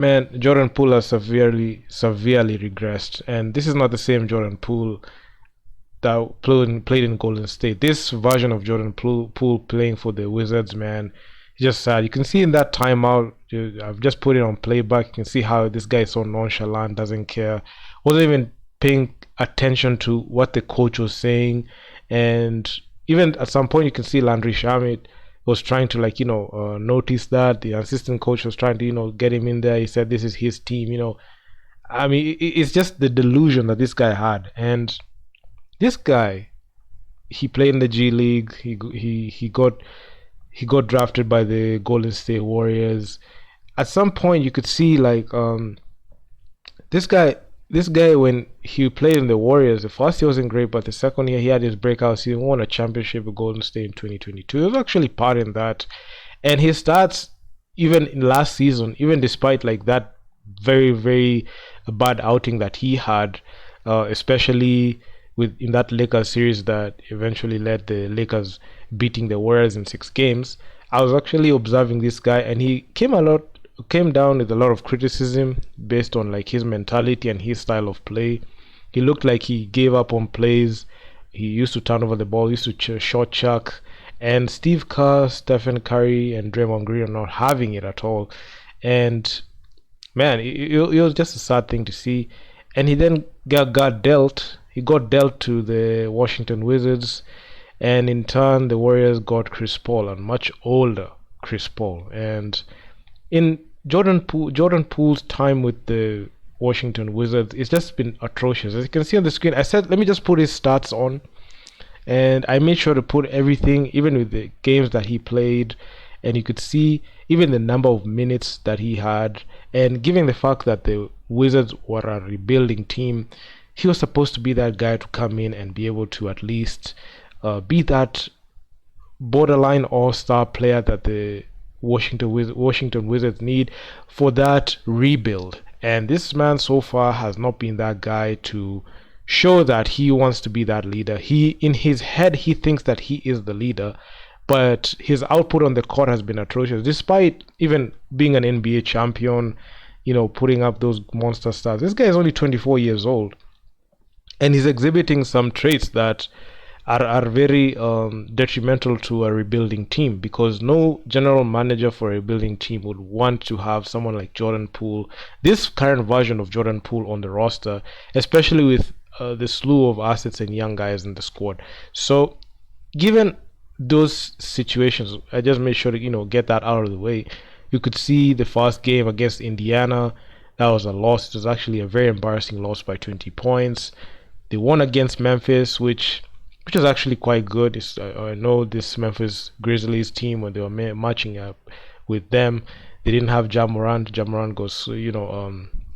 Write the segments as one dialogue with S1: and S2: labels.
S1: Man, Jordan Poole has severely regressed, and this is not the same Jordan Poole that played in Golden State. This version of Poole playing for the Wizards, man, it's just sad. You can see in that timeout, I've just put it on playback. You can see how this guy is so nonchalant, doesn't care, wasn't even paying attention to what the coach was saying, and even at some point you can see Landry Shamit was trying to notice that the assistant coach was trying to get him in there. He said this is his team. I mean, it's just the delusion that this guy had, and this guy, he played in the G League. He got drafted by the Golden State Warriors. At some point, you could see this guy. This guy, when he played in the Warriors, the first year wasn't great, but the second year he had his breakout season, won a championship with Golden State in 2022. He was actually part in that, and his stats even in last season, even despite like that very bad outing that he had, especially with in that Lakers series that eventually led the Lakers beating the Warriors in 6 games. I was actually observing this guy, and he came down with a lot of criticism based on like his mentality and his style of play. He looked like he gave up on plays. He used to turn over the ball, used to short chuck, and Steve Kerr, Stephen Curry, and Draymond Green are not having it at all. And man, it was just a sad thing to see. And he then got dealt. He got dealt to the Washington Wizards, and in turn, the Warriors got Chris Paul, a much older Chris Paul. And in Jordan Poole's time with the Washington Wizards, it's just been atrocious. As you can see on the screen, I said let me just put his stats on, and I made sure to put everything, even with the games that he played, and you could see even the number of minutes that he had. And given the fact that the Wizards were a rebuilding team, he was supposed to be that guy to come in and be able to at least be that borderline all-star player that the Washington Wizards need for that rebuild. And this man so far has not been that guy to show that he wants to be that leader. He, in his head, he thinks that he is the leader, but his output on the court has been atrocious. Despite even being an NBA champion, putting up those monster stars, this guy is only 24 years old, and he's exhibiting some traits that are very detrimental to a rebuilding team, because no general manager for a rebuilding team would want to have someone like Jordan Poole, this current version of Jordan Poole, on the roster, especially with the slew of assets and young guys in the squad. So given those situations, I just made sure to get that out of the way. You could see the first game against Indiana, that was a loss. It was actually a very embarrassing loss by 20 points. They won against Memphis, which was actually quite good. I know this Memphis Grizzlies team, when they were matching up with them, they didn't have Ja Morant. Ja Morant goes,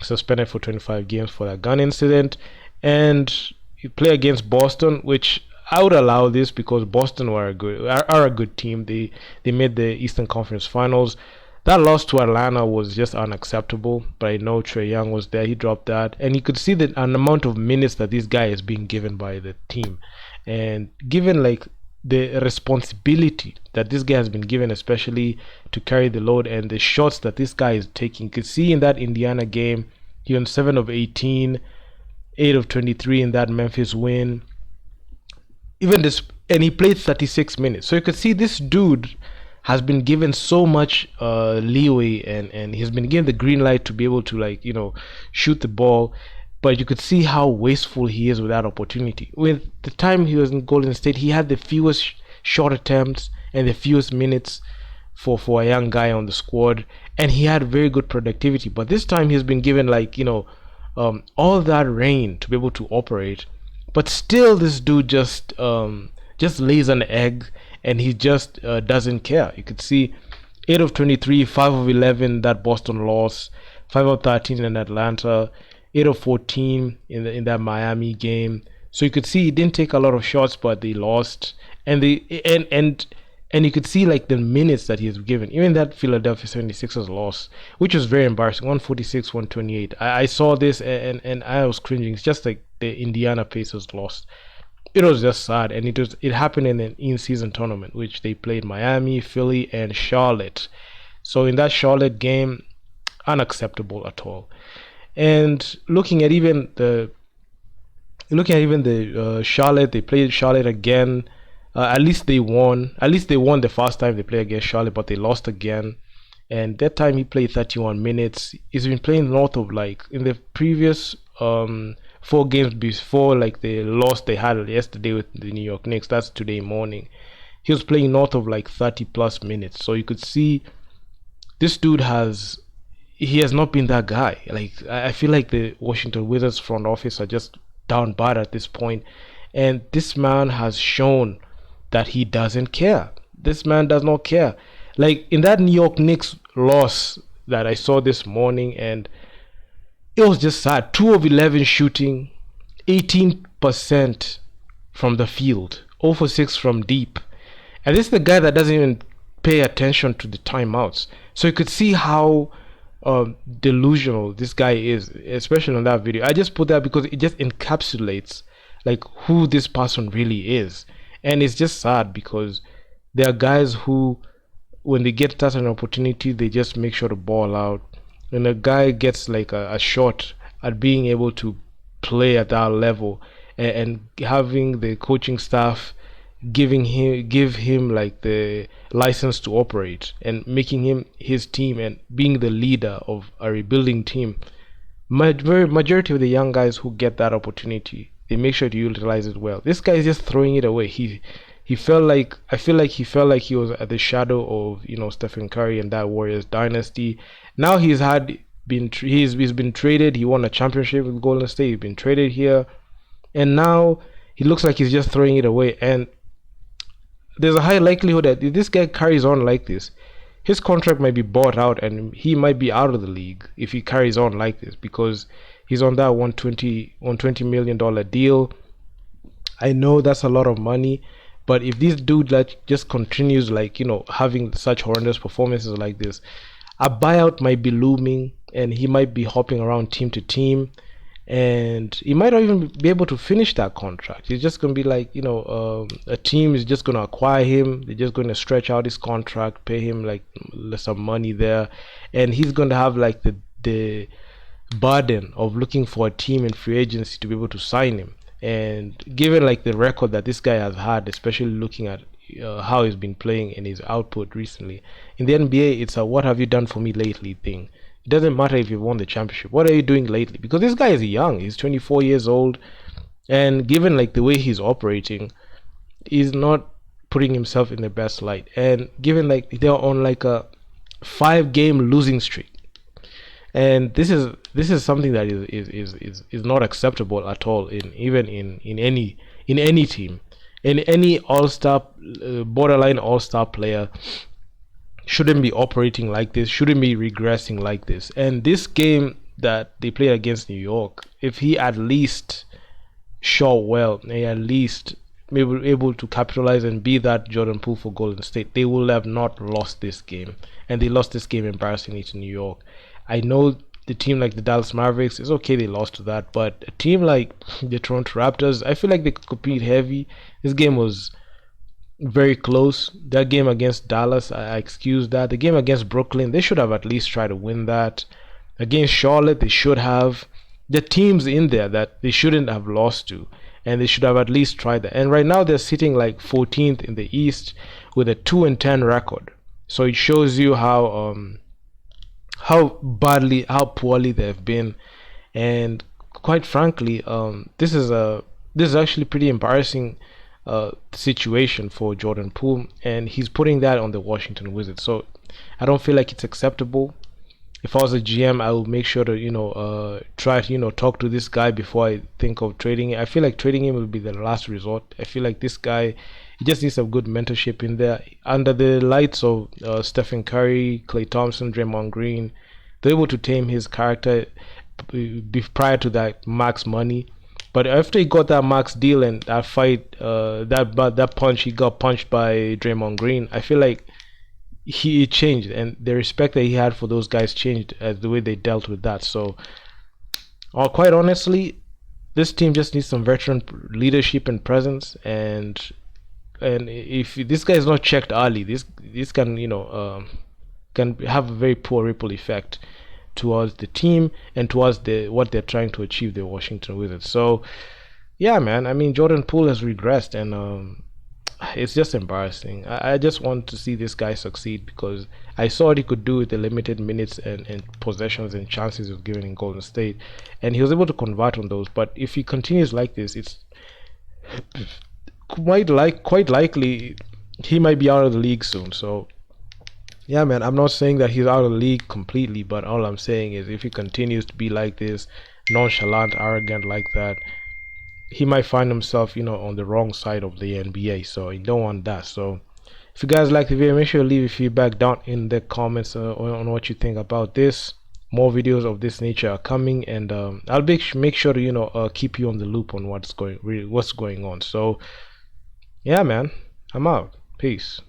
S1: suspended for 25 games for that gun incident, and you play against Boston, which I would allow this because Boston are a good team. They made the Eastern Conference Finals. That loss to Atlanta was just unacceptable, but I know Trae Young was there. He dropped that, and you could see an amount of minutes that this guy is being given by the team, and given like the responsibility that this guy has been given, especially to carry the load, and the shots that this guy is taking. You could see in that Indiana game, he won 7 of 18, 8 of 23 in that Memphis win. Even this, and he played 36 minutes. So you could see this dude has been given so much leeway, and he's been given the green light to be able to shoot the ball, but you could see how wasteful he is with that opportunity. With the time he was in Golden State, he had the fewest shot attempts and the fewest minutes for a young guy on the squad, and he had very good productivity. But this time he's been given all that reign to be able to operate, but still this dude just lays an egg, and he just doesn't care. You could see 8 of 23, 5 of 11 that Boston loss, 5 of 13 in Atlanta, 8 of 14 in that Miami game. So you could see he didn't take a lot of shots, but they lost, and you could see like the minutes that he's given. Even that Philadelphia 76ers loss, which was very embarrassing, 146, 128. I saw this and I was cringing. It's just like the Indiana Pacers lost. It was just sad, and it happened in an in-season tournament, which they played Miami, Philly, and Charlotte. So in that Charlotte game, unacceptable at all. And looking at even the Charlotte, they played Charlotte again. At least they won. At least they won the first time they played against Charlotte, but they lost again. And that time he played 31 minutes. He's been playing north of, like, in the previous 4 games before, like, the loss they had yesterday with the New York Knicks. That's today morning. He was playing north of like 30 plus minutes. So you could see this dude he has not been that guy. Like, I feel like the Washington Wizards front office are just down bad at this point, and this man has shown that he doesn't care. This man does not care. Like in that New York Knicks loss that I saw this morning, and it was just sad. 2 of 11 shooting, 18% from the field, 0 for 6 from deep. And this is the guy that doesn't even pay attention to the timeouts. So you could see how delusional this guy is, especially on that video. I just put that because it just encapsulates like who this person really is. And it's just sad because there are guys who, when they get that an opportunity, they just make sure to ball out. When a guy gets like a shot at being able to play at that level, and having the coaching staff give him like the license to operate and making him his team and being the leader of a rebuilding team, majority of the young guys who get that opportunity, they make sure to utilize it well. This guy is just throwing it away. He felt like, I feel like he felt like he was at the shadow of, Stephen Curry and that Warriors dynasty. Now he's been traded. He won a championship with Golden State. He's been traded here, and now he looks like he's just throwing it away. And there's a high likelihood that if this guy carries on like this, his contract might be bought out and he might be out of the league if he carries on like this, because he's on that $120 million deal. I know that's a lot of money, but if this dude like just continues like having such horrendous performances like this, a buyout might be looming and he might be hopping around team to team, and he might not even be able to finish that contract. He's just going to be like, a team is just going to acquire him. They're just going to stretch out his contract, pay him like some money there, and he's going to have like the burden of looking for a team in free agency to be able to sign him. And given like the record that this guy has had, especially looking at how he's been playing and his output recently in the NBA, it's a "what have you done for me lately" thing. It doesn't matter if you've won the championship. What are you doing lately? Because this guy is young. He's 24 years old. And given like the way he's operating, he's not putting himself in the best light. And given like they're on like a 5-game losing streak. And this is something that is not acceptable at all in any team. In any all-star, borderline all-star player shouldn't be operating like this, shouldn't be regressing like this. And this game that they played against New York, if he at least shot well, they at least maybe able to capitalize and be that Jordan Poole for Golden State, they will have not lost this game. And they lost this game embarrassingly to New York. I know the team like the Dallas Mavericks, it's okay they lost to that, but a team like the Toronto Raptors, I feel like they could compete heavy. This game was very close. That game against Dallas, I excuse that. The game against Brooklyn, they should have at least tried to win that. Against Charlotte, they should have. The teams in there that they shouldn't have lost to, and they should have at least tried that. And right now they're sitting like 14th in the East with a 2-10 record. So it shows you how poorly they've been. And quite frankly, this is actually pretty embarrassing situation for Jordan Poole, and he's putting that on the Washington Wizards. So I don't feel like it's acceptable. If I was a GM, I would make sure to try to talk to this guy before I think of trading him. I feel like trading him will be the last resort. I feel like this guy, he just needs some good mentorship in there under the lights of Stephen Curry, Klay Thompson, Draymond Green. They're able to tame his character prior to that max money. But after he got that max deal and that fight, that punch he got punched by Draymond Green, I feel like he changed, and the respect that he had for those guys changed as the way they dealt with that. So, quite honestly, this team just needs some veteran leadership and presence, and if this guy is not checked early, this can can have a very poor ripple effect. towards the team and towards the what they're trying to achieve, the Washington Wizards. So yeah, man. I mean, Jordan Poole has regressed, and it's just embarrassing. I just want to see this guy succeed because I saw what he could do with the limited minutes and possessions and chances he was given in Golden State, and he was able to convert on those. But if he continues like this, it's quite likely he might be out of the league soon. So yeah, man, I'm not saying that he's out of the league completely, but all I'm saying is if he continues to be like this, nonchalant, arrogant like that, he might find himself, on the wrong side of the NBA. So you don't want that. So if you guys like the video, make sure to leave your feedback down in the comments on what you think about this. More videos of this nature are coming, and I'll make sure to keep you on the loop on what's going on. So yeah, man, I'm out. Peace.